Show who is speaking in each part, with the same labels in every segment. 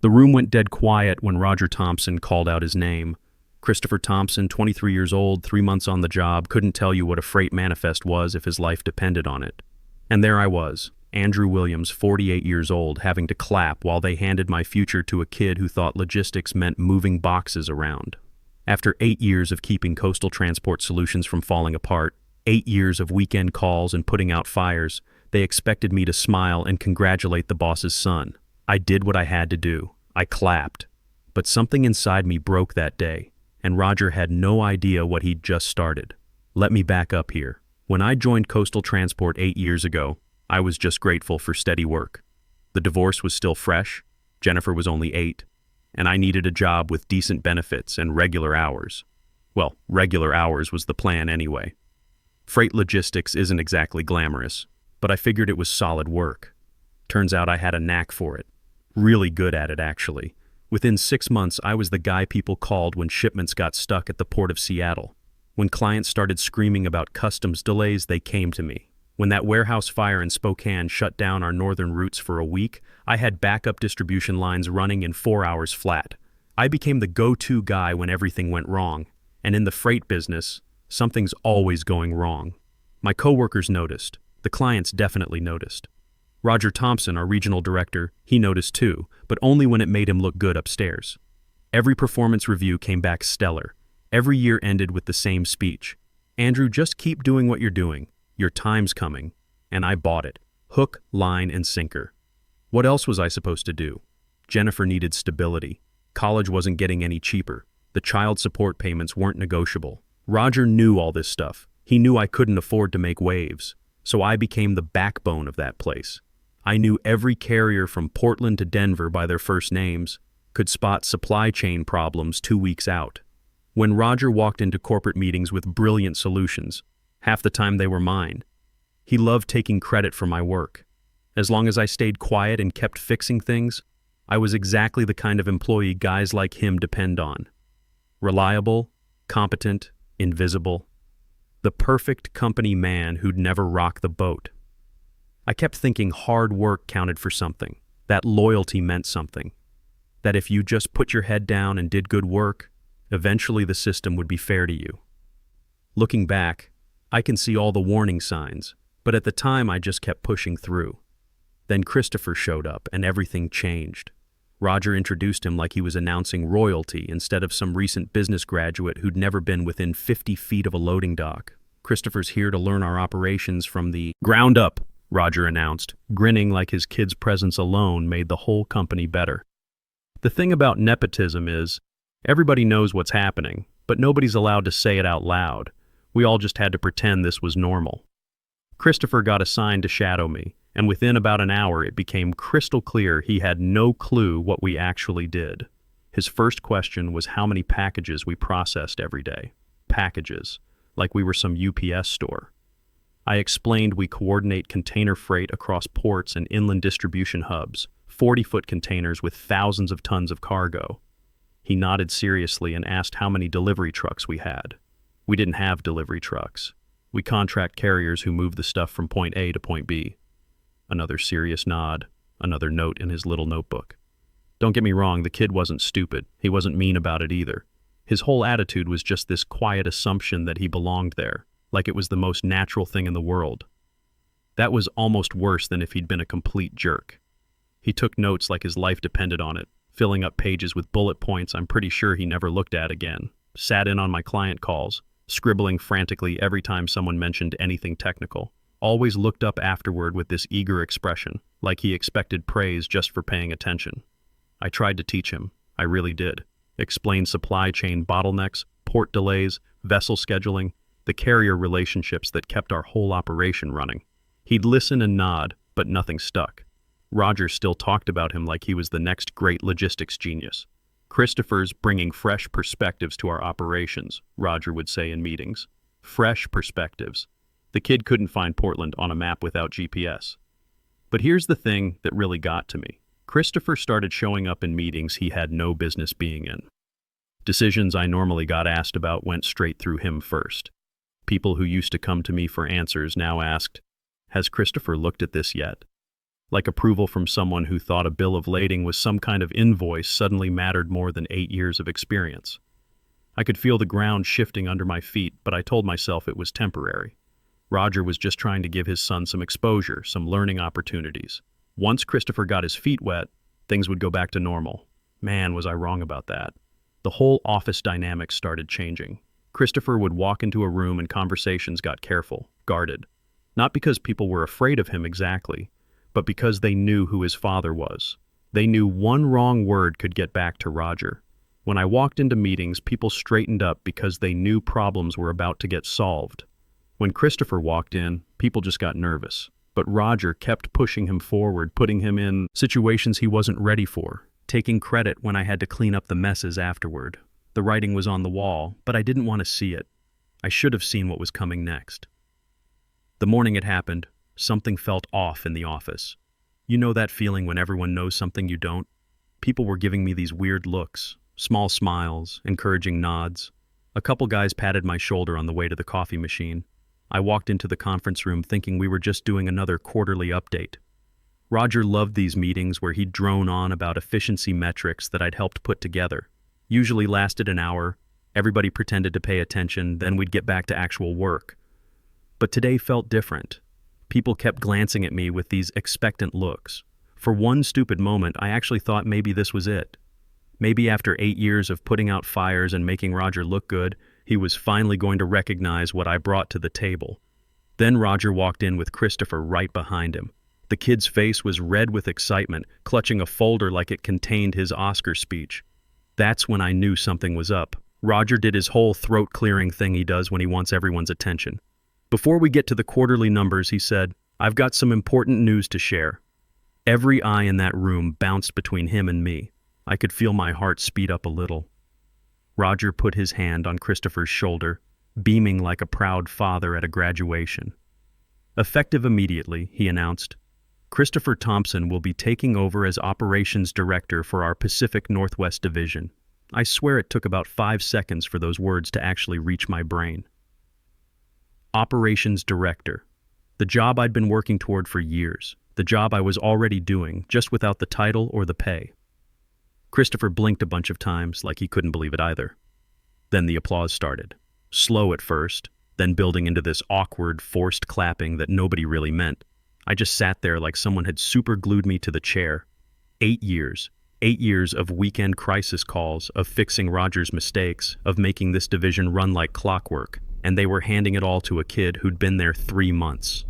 Speaker 1: The room went dead quiet when Roger Thompson called out his name. Christopher Thompson, 23 years old, 3 months on the job, couldn't tell you what a freight manifest was if his life depended on it. And there I was, Andrew Williams, 48 years old, having to clap while they handed my future to a kid who thought logistics meant moving boxes around. After 8 years of keeping Coastal Transport Solutions from falling apart, 8 years of weekend calls and putting out fires, they expected me to smile and congratulate the boss's son. I did what I had to do. I clapped. But something inside me broke that day, and Roger had no idea what he'd just started. Let me back up here. When I joined Coastal Transport 8 years ago, I was just grateful for steady work. The divorce was still fresh, Jennifer was only 8, and I needed a job with decent benefits and regular hours. Well, regular hours was the plan anyway. Freight logistics isn't exactly glamorous, but I figured it was solid work. Turns out I had a knack for it. Really good at it, actually. Within 6 months, I was the guy people called when shipments got stuck at the port of Seattle. When clients started screaming about customs delays, they came to me. When that warehouse fire in Spokane shut down our northern routes for a week, I had backup distribution lines running in 4 hours flat. I became the go-to guy when everything went wrong. And in the freight business, something's always going wrong. My coworkers noticed. The clients definitely noticed. Roger Thompson, our regional director, he noticed too, but only when it made him look good upstairs. Every performance review came back stellar. Every year ended with the same speech. Andrew, just keep doing what you're doing. Your time's coming. And I bought it. Hook, line, and sinker. What else was I supposed to do? Jennifer needed stability. College wasn't getting any cheaper. The child support payments weren't negotiable. Roger knew all this stuff. He knew I couldn't afford to make waves. So I became the backbone of that place. I knew every carrier from Portland to Denver by their first names, could spot supply chain problems 2 weeks out. When Roger walked into corporate meetings with brilliant solutions, half the time they were mine. He loved taking credit for my work. As long as I stayed quiet and kept fixing things, I was exactly the kind of employee guys like him depend on. Reliable, competent, invisible. The perfect company man who'd never rock the boat. I kept thinking hard work counted for something, that loyalty meant something, that if you just put your head down and did good work, eventually the system would be fair to you. Looking back, I can see all the warning signs, but at the time I just kept pushing through. Then Christopher showed up and everything changed. Roger introduced him like he was announcing royalty instead of some recent business graduate who'd never been within 50 feet of a loading dock. Christopher's here to learn our operations from the ground up, Roger announced, grinning like his kid's presence alone made the whole company better. The thing about nepotism is, everybody knows what's happening, but nobody's allowed to say it out loud. We all just had to pretend this was normal. Christopher got assigned to shadow me, and within about an hour it became crystal clear he had no clue what we actually did. His first question was how many packages we processed every day. Packages, like we were some UPS store. I explained we coordinate container freight across ports and inland distribution hubs, 40-foot containers with thousands of tons of cargo. He nodded seriously and asked how many delivery trucks we had. We didn't have delivery trucks. We contract carriers who move the stuff from point A to point B. Another serious nod, another note in his little notebook. Don't get me wrong, the kid wasn't stupid. He wasn't mean about it either. His whole attitude was just this quiet assumption that he belonged there, like it was the most natural thing in the world. That was almost worse than if he'd been a complete jerk. He took notes like his life depended on it, filling up pages with bullet points I'm pretty sure he never looked at again, sat in on my client calls, scribbling frantically every time someone mentioned anything technical, always looked up afterward with this eager expression, like he expected praise just for paying attention. I tried to teach him, I really did. Explain supply chain bottlenecks, port delays, vessel scheduling, the carrier relationships that kept our whole operation running. He'd listen and nod, but nothing stuck. Roger still talked about him like he was the next great logistics genius. Christopher's bringing fresh perspectives to our operations, Roger would say in meetings. Fresh perspectives. The kid couldn't find Portland on a map without GPS. But here's the thing that really got to me. Christopher started showing up in meetings he had no business being in. Decisions I normally got asked about went straight through him first. People who used to come to me for answers now asked, "Has Christopher looked at this yet?" Like approval from someone who thought a bill of lading was some kind of invoice suddenly mattered more than 8 years of experience. I could feel the ground shifting under my feet, but I told myself it was temporary. Roger was just trying to give his son some exposure, some learning opportunities. Once Christopher got his feet wet, things would go back to normal. Man, was I wrong about that. The whole office dynamic started changing. Christopher would walk into a room and conversations got careful, guarded. Not because people were afraid of him exactly, but because they knew who his father was. They knew one wrong word could get back to Roger. When I walked into meetings, people straightened up because they knew problems were about to get solved. When Christopher walked in, people just got nervous. But Roger kept pushing him forward, putting him in situations he wasn't ready for, taking credit when I had to clean up the messes afterward. The writing was on the wall, but I didn't want to see it. I should have seen what was coming next. The morning it happened, something felt off in the office. You know that feeling when everyone knows something you don't? People were giving me these weird looks, small smiles, encouraging nods. A couple guys patted my shoulder on the way to the coffee machine. I walked into the conference room thinking we were just doing another quarterly update. Roger loved these meetings where he'd drone on about efficiency metrics that I'd helped put together. Usually lasted an hour, everybody pretended to pay attention, then we'd get back to actual work. But today felt different. People kept glancing at me with these expectant looks. For one stupid moment, I actually thought maybe this was it. Maybe after 8 years of putting out fires and making Roger look good, he was finally going to recognize what I brought to the table. Then Roger walked in with Christopher right behind him. The kid's face was red with excitement, clutching a folder like it contained his Oscar speech. That's when I knew something was up. Roger did his whole throat-clearing thing he does when he wants everyone's attention. Before we get to the quarterly numbers, he said, "I've got some important news to share." Every eye in that room bounced between him and me. I could feel my heart speed up a little. Roger put his hand on Christopher's shoulder, beaming like a proud father at a graduation. Effective immediately, he announced, Christopher Thompson will be taking over as operations director for our Pacific Northwest Division. I swear it took about 5 seconds for those words to actually reach my brain. Operations director. The job I'd been working toward for years. The job I was already doing, just without the title or the pay. Christopher blinked a bunch of times, like he couldn't believe it either. Then the applause started. Slow at first, then building into this awkward, forced clapping that nobody really meant. I just sat there like someone had super glued me to the chair. 8 years. 8 years of weekend crisis calls, of fixing Roger's mistakes, of making this division run like clockwork, and they were handing it all to a kid who'd been there 3 months.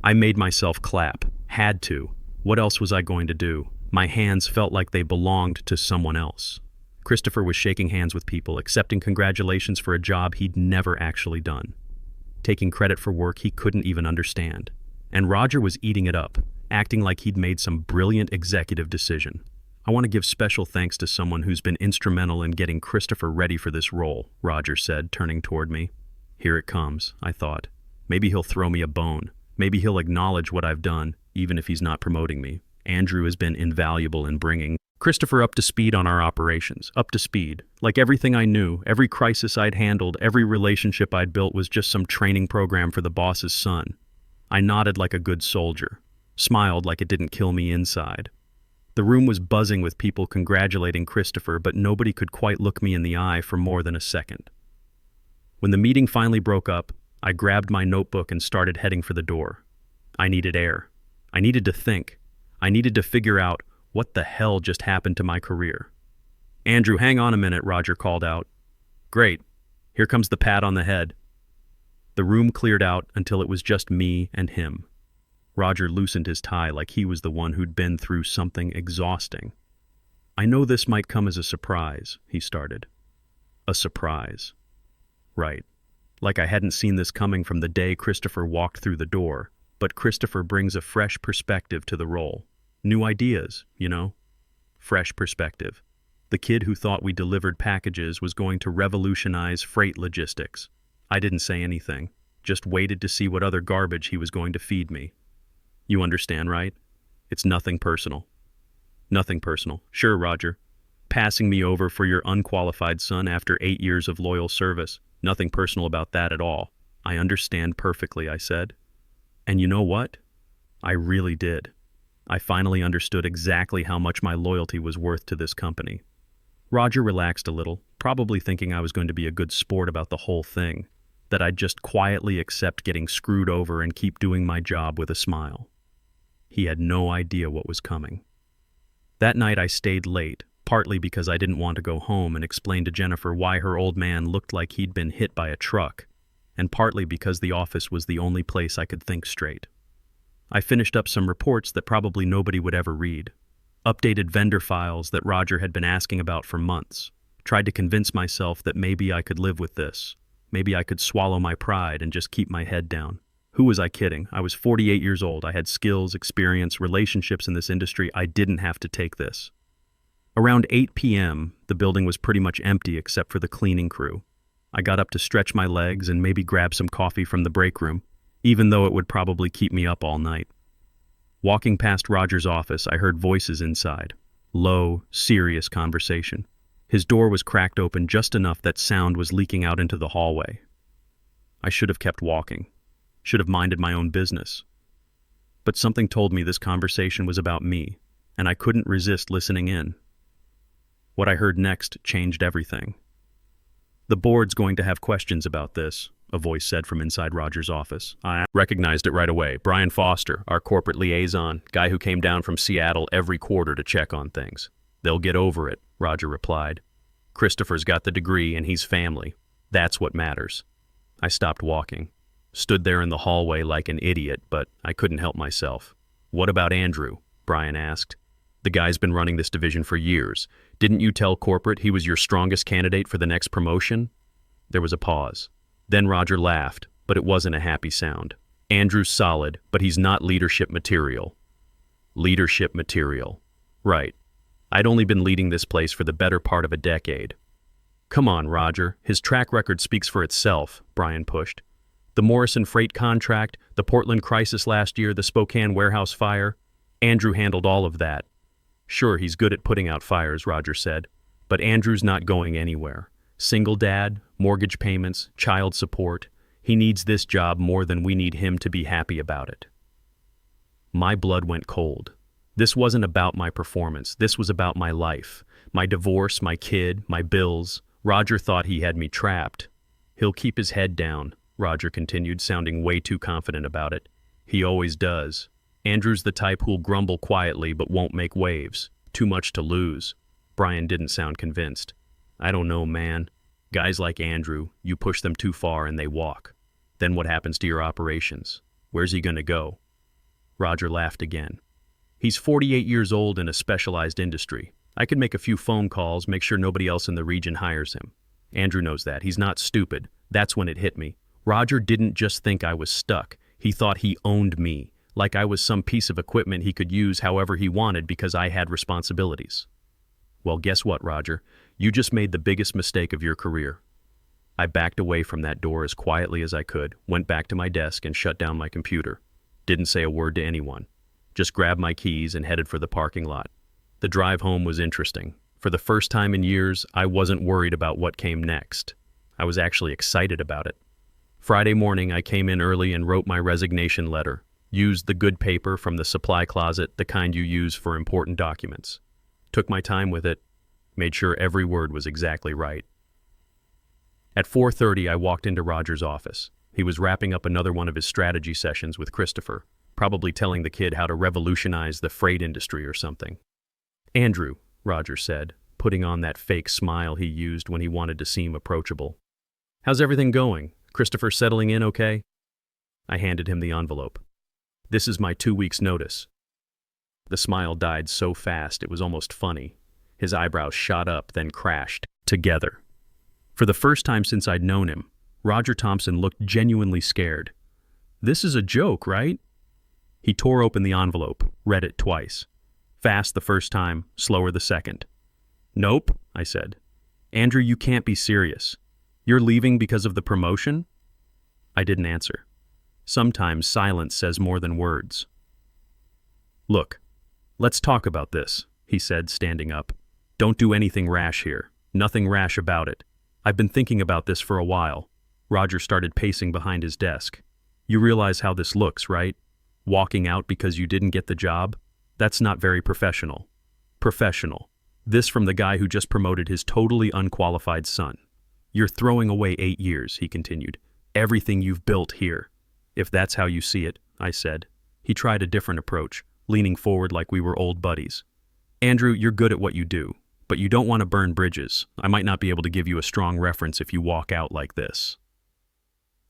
Speaker 1: I made myself clap. Had to. What else was I going to do? My hands felt like they belonged to someone else. Christopher was shaking hands with people, accepting congratulations for a job he'd never actually done. Taking credit for work he couldn't even understand. And Roger was eating it up, acting like he'd made some brilliant executive decision. I want to give special thanks to someone who's been instrumental in getting Christopher ready for this role, Roger said, turning toward me. Here it comes, I thought. Maybe he'll throw me a bone. Maybe he'll acknowledge what I've done, even if he's not promoting me. Andrew has been invaluable in bringing Christopher up to speed on our operations, up to speed. Like everything I knew, every crisis I'd handled, every relationship I'd built was just some training program for the boss's son. I nodded like a good soldier, smiled like it didn't kill me inside. The room was buzzing with people congratulating Christopher, but nobody could quite look me in the eye for more than a second. When the meeting finally broke up, I grabbed my notebook and started heading for the door. I needed air. I needed to think. I needed to figure out what the hell just happened to my career. Andrew, hang on a minute, Roger called out. Great. Here comes the pat on the head. The room cleared out until it was just me and him. Roger loosened his tie like he was the one who'd been through something exhausting. I know this might come as a surprise, he started. A surprise. Right. Like I hadn't seen this coming from the day Christopher walked through the door, but Christopher brings a fresh perspective to the role. New ideas, you know? Fresh perspective. The kid who thought we delivered packages was going to revolutionize freight logistics. I didn't say anything, just waited to see what other garbage he was going to feed me. You understand, right? It's nothing personal. Nothing personal. Sure, Roger. Passing me over for your unqualified son after 8 years of loyal service. Nothing personal about that at all. I understand perfectly, I said. And you know what? I really did. I finally understood exactly how much my loyalty was worth to this company. Roger relaxed a little, probably thinking I was going to be a good sport about the whole thing, that I'd just quietly accept getting screwed over and keep doing my job with a smile. He had no idea what was coming. That night I stayed late, partly because I didn't want to go home and explain to Jennifer why her old man looked like he'd been hit by a truck, and partly because the office was the only place I could think straight. I finished up some reports that probably nobody would ever read, updated vendor files that Roger had been asking about for months, tried to convince myself that maybe I could live with this, maybe I could swallow my pride and just keep my head down. Who was I kidding? I was 48 years old. I had skills, experience, relationships in this industry. I didn't have to take this. Around 8 p.m., the building was pretty much empty except for the cleaning crew. I got up to stretch my legs and maybe grab some coffee from the break room, even though it would probably keep me up all night. Walking past Roger's office, I heard voices inside. Low, serious conversation. His door was cracked open just enough that sound was leaking out into the hallway. I should have kept walking. Should have minded my own business. But something told me this conversation was about me, and I couldn't resist listening in. What I heard next changed everything. "The board's going to have questions about this," a voice said from inside Roger's office. I recognized it right away. Brian Foster, our corporate liaison, guy who came down from Seattle every quarter to check on things. "They'll get over it," Roger replied. "Christopher's got the degree and he's family. That's what matters." I stopped walking. Stood there in the hallway like an idiot, but I couldn't help myself. "What about Andrew?" Brian asked. "The guy's been running this division for years. Didn't you tell corporate he was your strongest candidate for the next promotion?" There was a pause. Then Roger laughed, but it wasn't a happy sound. "Andrew's solid, but he's not leadership material." Leadership material. Right. I'd only been leading this place for the better part of a decade. "Come on, Roger. His track record speaks for itself," Brian pushed. "The Morrison freight contract, the Portland crisis last year, the Spokane warehouse fire. Andrew handled all of that." "Sure, he's good at putting out fires," Roger said. "But Andrew's not going anywhere. Single dad, mortgage payments, child support. He needs this job more than we need him to be happy about it." My blood went cold. This wasn't about my performance. This was about my life. My divorce, my kid, my bills. Roger thought he had me trapped. "He'll keep his head down," Roger continued, sounding way too confident about it. "He always does. Andrew's the type who'll grumble quietly but won't make waves. Too much to lose." Brian didn't sound convinced. "I don't know, man. Guys like Andrew, you push them too far and they walk. Then what happens to your operations? Where's he gonna go?" Roger laughed again. "He's 48 years old in a specialized industry. I could make a few phone calls, make sure nobody else in the region hires him. Andrew knows that. He's not stupid." That's when it hit me. Roger didn't just think I was stuck. He thought he owned me, like I was some piece of equipment he could use however he wanted because I had responsibilities. "Well, guess what, Roger? You just made the biggest mistake of your career." I backed away from that door as quietly as I could, went back to my desk and shut down my computer. Didn't say a word to anyone. Just grabbed my keys and headed for the parking lot. The drive home was interesting. For the first time in years, I wasn't worried about what came next. I was actually excited about it. Friday morning, I came in early and wrote my resignation letter. Used the good paper from the supply closet, the kind you use for important documents. Took my time with it, made sure every word was exactly right. At 4:30, I walked into Roger's office. He was wrapping up another one of his strategy sessions with Christopher, probably telling the kid how to revolutionize the freight industry or something. "Andrew," Roger said, putting on that fake smile he used when he wanted to seem approachable. "How's everything going? Christopher settling in okay?" I handed him the envelope. "This is my 2 weeks' notice." The smile died so fast it was almost funny. His eyebrows shot up, then crashed together. For the first time since I'd known him, Roger Thompson looked genuinely scared. "This is a joke, right?" He tore open the envelope, read it twice. Fast the first time, slower the second. "Nope," I said. "Andrew, you can't be serious. You're leaving because of the promotion?" I didn't answer. Sometimes silence says more than words. "Look, let's talk about this," he said, standing up. "Don't do anything rash here. Nothing rash about it. I've been thinking about this for a while." Roger started pacing behind his desk. "You realize how this looks, right? Walking out because you didn't get the job? That's not very professional. Professional. This from the guy who just promoted his totally unqualified son. You're throwing away 8 years, he continued. Everything you've built here. If that's how you see it, I said. He tried a different approach, leaning forward like we were old buddies. Andrew, you're good at what you do, but you don't want to burn bridges. I might not be able to give you a strong reference if you walk out like this.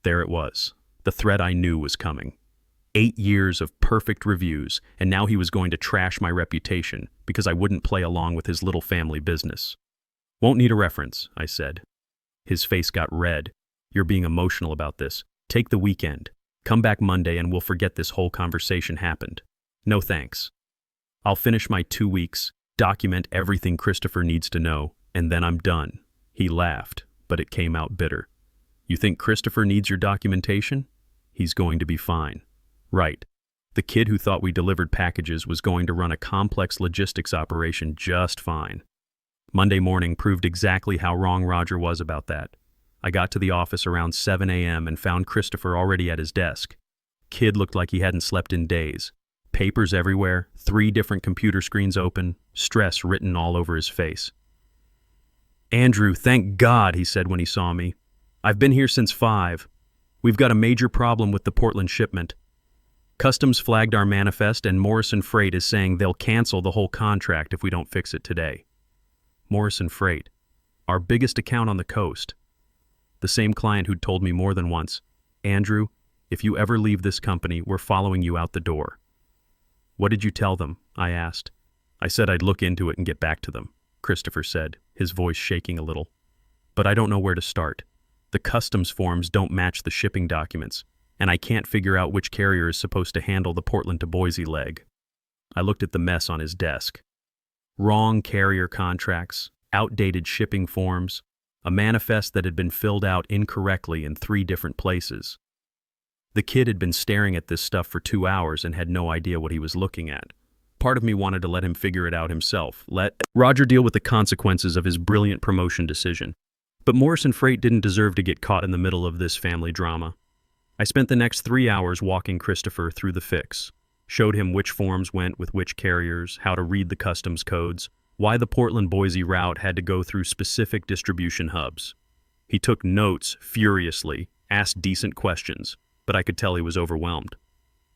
Speaker 1: There it was. The threat I knew was coming. 8 years of perfect reviews, and now he was going to trash my reputation because I wouldn't play along with his little family business. Won't need a reference, I said. His face got red. You're being emotional about this. Take the weekend. Come back Monday and we'll forget this whole conversation happened. No thanks. I'll finish my 2 weeks, document everything Christopher needs to know, and then I'm done. He laughed, but it came out bitter. You think Christopher needs your documentation? He's going to be fine. Right. The kid who thought we delivered packages was going to run a complex logistics operation just fine. Monday morning proved exactly how wrong Roger was about that. I got to the office around 7 a.m. and found Christopher already at his desk. Kid looked like he hadn't slept in days. Papers everywhere, 3 different computer screens open, stress written all over his face. Andrew, thank God, he said when he saw me. I've been here since 5. We've got a major problem with the Portland shipment. Customs flagged our manifest and Morrison Freight is saying they'll cancel the whole contract if we don't fix it today. Morrison Freight, our biggest account on the coast. The same client who'd told me more than once, Andrew, if you ever leave this company, we're following you out the door. What did you tell them? I asked. I said I'd look into it and get back to them, Christopher said, his voice shaking a little. But I don't know where to start. The customs forms don't match the shipping documents, and I can't figure out which carrier is supposed to handle the Portland to Boise leg. I looked at the mess on his desk. Wrong carrier contracts, outdated shipping forms, a manifest that had been filled out incorrectly in 3 different places. The kid had been staring at this stuff for 2 hours and had no idea what he was looking at. Part of me wanted to let him figure it out himself, let Roger deal with the consequences of his brilliant promotion decision. But Morrison Freight didn't deserve to get caught in the middle of this family drama. I spent the next 3 hours walking Christopher through the fix, showed him which forms went with which carriers, how to read the customs codes, why the Portland-Boise route had to go through specific distribution hubs. He took notes furiously, asked decent questions, but I could tell he was overwhelmed.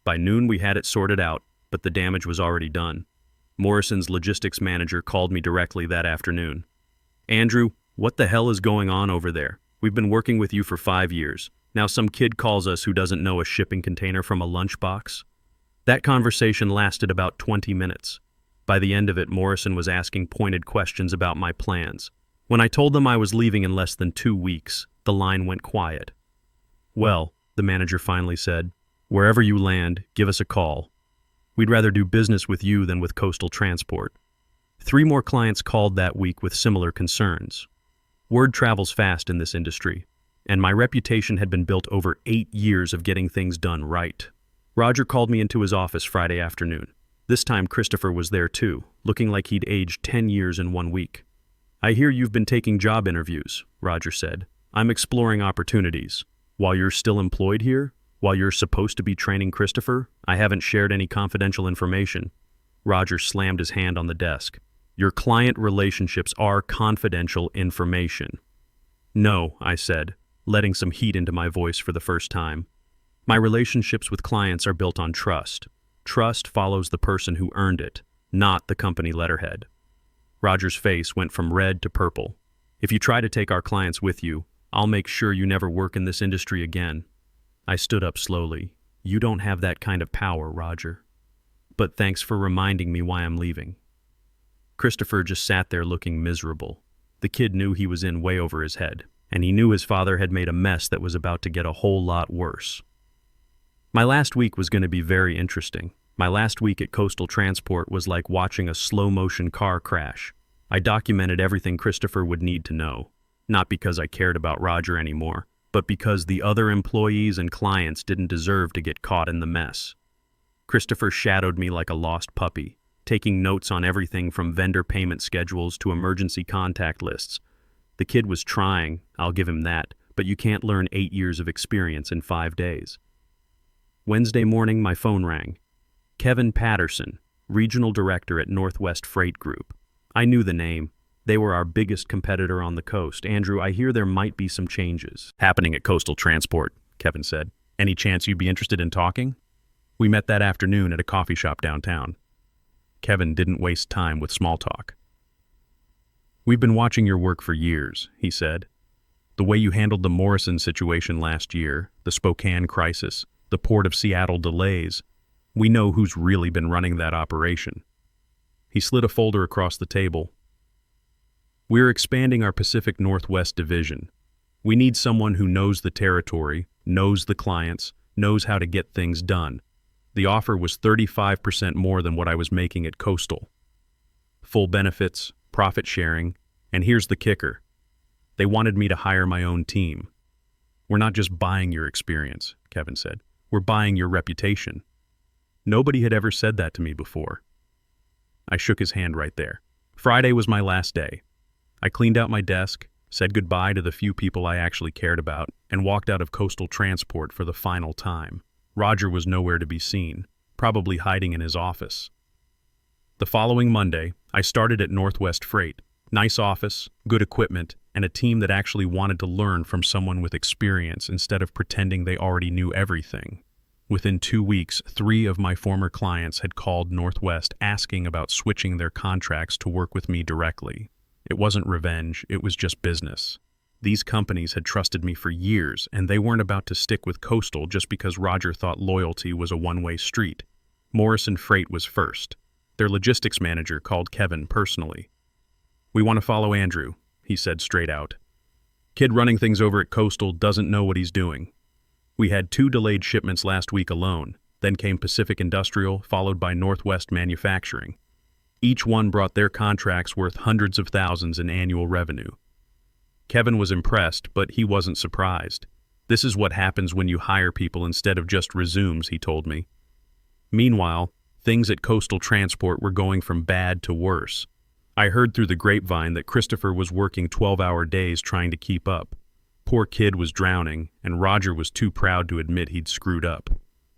Speaker 1: By noon we had it sorted out, but the damage was already done. Morrison's logistics manager called me directly that afternoon. Andrew, what the hell is going on over there? We've been working with you for 5 years. Now some kid calls us who doesn't know a shipping container from a lunchbox. That conversation lasted about 20 minutes. By the end of it, Morrison was asking pointed questions about my plans. When I told them I was leaving in less than 2 weeks, the line went quiet. Well, the manager finally said, wherever you land, give us a call. We'd rather do business with you than with Coastal Transport. 3 more clients called that week with similar concerns. Word travels fast in this industry, and my reputation had been built over 8 years of getting things done right. Roger called me into his office Friday afternoon. This time Christopher was there too, looking like he'd aged 10 years in 1 week. I hear you've been taking job interviews, Roger said. I'm exploring opportunities. While you're still employed here, while you're supposed to be training Christopher, I haven't shared any confidential information. Roger slammed his hand on the desk. Your client relationships are confidential information. No, I said, letting some heat into my voice for the first time. My relationships with clients are built on trust. Trust follows the person who earned it, not the company letterhead. Roger's face went from red to purple. If you try to take our clients with you, I'll make sure you never work in this industry again. I stood up slowly. You don't have that kind of power, Roger. But thanks for reminding me why I'm leaving. Christopher just sat there looking miserable. The kid knew he was in way over his head, and he knew his father had made a mess that was about to get a whole lot worse. My last week was going to be very interesting. My last week at Coastal Transport was like watching a slow-motion car crash. I documented everything Christopher would need to know, not because I cared about Roger anymore, but because the other employees and clients didn't deserve to get caught in the mess. Christopher shadowed me like a lost puppy, taking notes on everything from vendor payment schedules to emergency contact lists. The kid was trying, I'll give him that, but you can't learn 8 years of experience in 5 days. Wednesday morning, my phone rang. Kevin Patterson, regional director at Northwest Freight Group. I knew the name. They were our biggest competitor on the coast. Andrew, I hear there might be some changes happening at Coastal Transport, Kevin said. Any chance you'd be interested in talking? We met that afternoon at a coffee shop downtown. Kevin didn't waste time with small talk. We've been watching your work for years, he said. The way you handled the Morrison situation last year, the Spokane crisis, the Port of Seattle delays, we know who's really been running that operation. He slid a folder across the table. We're expanding our Pacific Northwest division. We need someone who knows the territory, knows the clients, knows how to get things done. The offer was 35% more than what I was making at Coastal. Full benefits, profit sharing, and here's the kicker. They wanted me to hire my own team. We're not just buying your experience, Kevin said. We're buying your reputation. Nobody had ever said that to me before. I shook his hand right there. Friday was my last day. I cleaned out my desk, said goodbye to the few people I actually cared about, and walked out of Coastal Transport for the final time. Roger was nowhere to be seen, probably hiding in his office. The following Monday, I started at Northwest Freight. Nice office, good equipment, and a team that actually wanted to learn from someone with experience instead of pretending they already knew everything. Within 2 weeks, 3 of my former clients had called Northwest asking about switching their contracts to work with me directly. It wasn't revenge, it was just business. These companies had trusted me for years, and they weren't about to stick with Coastal just because Roger thought loyalty was a one-way street. Morrison Freight was first. Their logistics manager called Kevin personally. We want to follow Andrew, he said straight out. Kid running things over at Coastal doesn't know what he's doing. We had 2 delayed shipments last week alone, then came Pacific Industrial, followed by Northwest Manufacturing. Each one brought their contracts worth hundreds of thousands in annual revenue. Kevin was impressed, but he wasn't surprised. This is what happens when you hire people instead of just resumes, he told me. Meanwhile, things at Coastal Transport were going from bad to worse. I heard through the grapevine that Christopher was working 12-hour days trying to keep up. Poor kid was drowning, and Roger was too proud to admit he'd screwed up.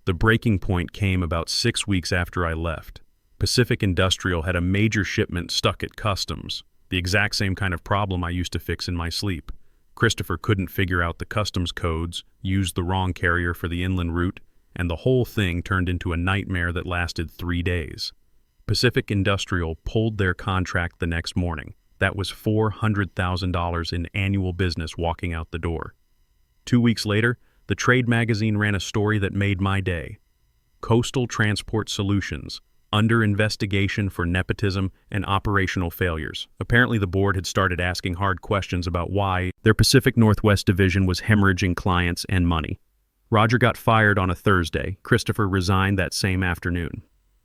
Speaker 1: The breaking point came about 6 weeks after I left. Pacific Industrial had a major shipment stuck at customs, the exact same kind of problem I used to fix in my sleep. Christopher couldn't figure out the customs codes, used the wrong carrier for the inland route, and the whole thing turned into a nightmare that lasted 3 days. Pacific Industrial pulled their contract the next morning. That was $400,000 in annual business walking out the door. 2 weeks later, the trade magazine ran a story that made my day. Coastal Transport Solutions, under investigation for nepotism and operational failures. Apparently the board had started asking hard questions about why their Pacific Northwest division was hemorrhaging clients and money. Roger got fired on a Thursday. Christopher resigned that same afternoon.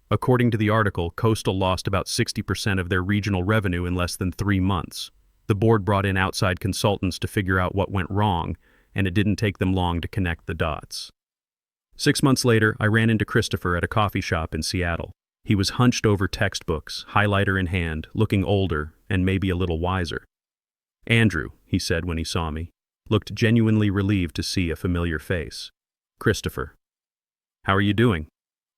Speaker 1: According to the article, Coastal lost about 60% of their regional revenue in less than 3 months. The board brought in outside consultants to figure out what went wrong, and it didn't take them long to connect the dots. 6 months later, I ran into Christopher at a coffee shop in Seattle. He was hunched over textbooks, highlighter in hand, looking older and maybe a little wiser. Andrew, he said when he saw me, looked genuinely relieved to see a familiar face. Christopher. How are you doing?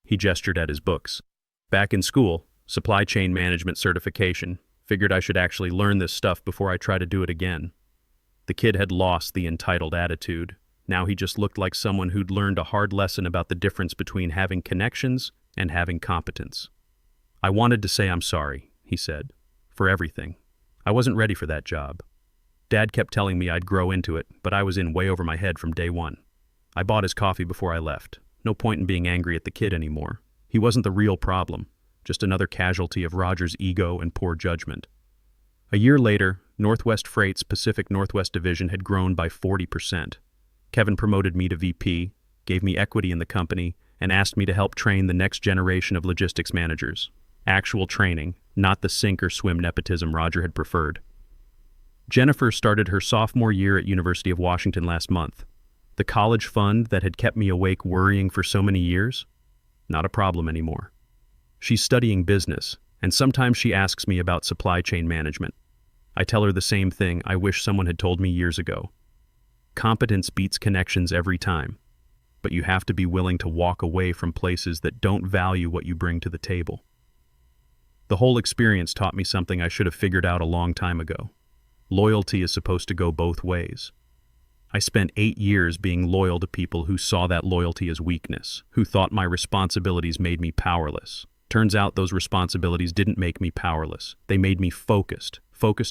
Speaker 1: He gestured at his books. Back in school, supply chain management certification. Figured I should actually learn this stuff before I try to do it again. The kid had lost the entitled attitude. Now he just looked like someone who'd learned a hard lesson about the difference between having connections and having competence. I wanted to say I'm sorry, he said, for everything. I wasn't ready for that job. Dad kept telling me I'd grow into it, but I was in way over my head from day one. I bought his coffee before I left. No point in being angry at the kid anymore. He wasn't the real problem, just another casualty of Roger's ego and poor judgment. A year later, Northwest Freight's Pacific Northwest division had grown by 40%. Kevin promoted me to VP, gave me equity in the company, and asked me to help train the next generation of logistics managers. Actual training, not the sink or swim nepotism Roger had preferred. Jennifer started her sophomore year at University of Washington last month. The college fund that had kept me awake worrying for so many years? Not a problem anymore. She's studying business, and sometimes she asks me about supply chain management. I tell her the same thing I wish someone had told me years ago. Competence beats connections every time, but you have to be willing to walk away from places that don't value what you bring to the table. The whole experience taught me something I should have figured out a long time ago. Loyalty is supposed to go both ways. I spent 8 years being loyal to people who saw that loyalty as weakness, who thought my responsibilities made me powerless. Turns out those responsibilities didn't make me powerless. They made me focused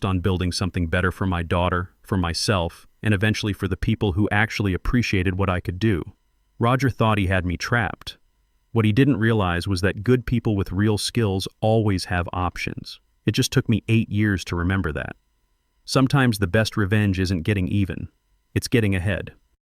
Speaker 1: on building something better for my daughter, for myself, and eventually for the people who actually appreciated what I could do. Roger thought he had me trapped. What he didn't realize was that good people with real skills always have options. It just took me 8 years to remember that. Sometimes the best revenge isn't getting even. It's getting ahead.